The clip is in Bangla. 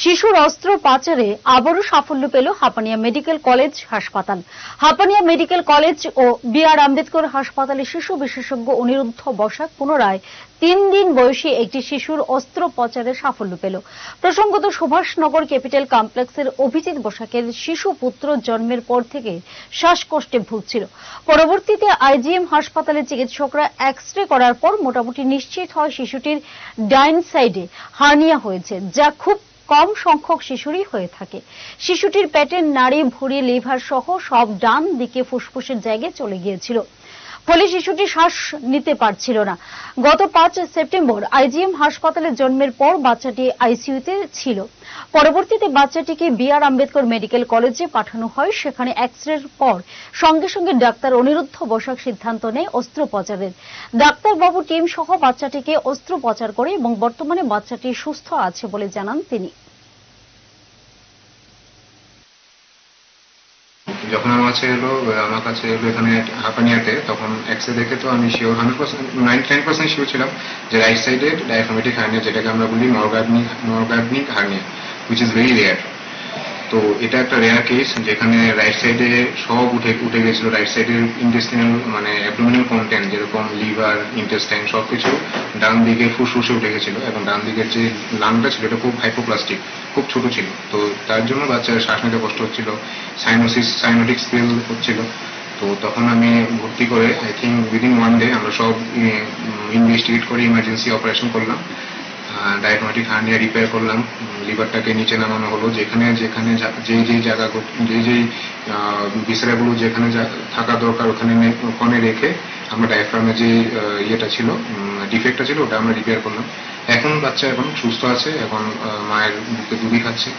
শিশুর অস্ত্র পাচারে আবারও সাফল্য পেল হাপানিয়া মেডিকেল কলেজ হাসপাতাল। হাপানিয়া মেডিকেল কলেজ ও বি.আর. আম্বেদকর হাসপাতালের শিশু বিশেষজ্ঞ অনিরুদ্ধ বসাক পুনরায় 3 দিন বয়সী একটি শিশুর অস্ত্র পাচারে সাফল্য পেল। প্রসঙ্গত, সুভাষনগর ক্যাপিটাল কমপ্লেক্সের অভিজিৎ বসাকের শিশু পুত্র জন্মের পর থেকে শ্বাসকষ্টে ভুগছিল। পরবর্তীতে আইজিএম হাসপাতালের চিকিৎসকরা এক্স-রে করার পর মোটামুটি নিশ্চিত হয় শিশুটির ডাইন সাইডে হার্নিয়া হয়েছে, যা খুব কম সংখ্যক শিশুরই হয়ে থাকে। শিশুটির পেটের নাড়ি, ভুঁড়ি, লিভার সহ সব ডান দিকে ফুসফুসের জায়গায় চলে গিয়েছিল, ফলে শিশুটি শ্বাস নিতে পারছিল না। গত 5 সেপ্টেম্বর আইজিএম হাসপাতালে জন্মের পর বাচ্চাটি আইসিইউতে ছিল। পরবর্তীতে বাচ্চাটিকে বি.আর. আম্বেদকর মেডিকেল কলেজে পাঠানো হয়। সেখানে এক্স-রের পর সঙ্গে সঙ্গে ডাক্তার অনিরুদ্ধ বসাক সিদ্ধান্ত নেয় অস্ত্রোপচারের। ডাক্তারবাবু টিম সহ বাচ্চাটিকে অস্ত্রোপচার করে এবং বর্তমানে বাচ্চাটি সুস্থ আছে বলে জানান তিনি। যখন আমার কাছে এলো এখানে হাপানিয়াতে, তখন এক্সরে দেখে তো আমি শিওর 99% শিওর ছিলাম যে রাইট সাইডে ডায়াফ্রামেটিক হার্নিয়া, যেটাকে আমরা বলি নরগার্ডনিক hernia, which is very rare. তো এটা একটা রেয়ার কেস, যেখানে রাইট সাইডে সব উঠে গেছিল। রাইট সাইডের ইন্টেস্টিনাল মানে অ্যাবডোমিনাল কন্টেন্ট, যেরকম লিভার, ইন্টেস্টাইন, সবকিছু ডান দিকে ফুসফুসে উঠে গেছিল এবং ডান দিকের যে লাংটা ছিল এটা খুব হাইপোপ্লাস্টিক, খুব ছোট ছিল। তো তার জন্য বাচ্চার শ্বাস নিতে কষ্ট হচ্ছিল, সাইনোটিক স্পেল হচ্ছিল। তো তখন আমি ভর্তি করে আই থিঙ্ক উইদিন 1 ডে আমরা সব ইনভেস্টিগেট করে ইমার্জেন্সি অপারেশন করলাম, ডায়াফ্রামেটিক হার্নিয়া রিপেয়ার করলাম, লিভারটাকে নিচে নামানো হলো, যেখানে যে ভিসেরাগুলো যেখানে থাকা দরকার ওখানে রেখে আমরা ডায়াফ্রামের যে ইয়েটা ছিল, ডিফেক্টটা ছিল, ওটা আমরা রিপেয়ার করলাম। এখন বাচ্চা সুস্থ আছে, এখন মায়ের বুকে দুধই খাচ্ছে।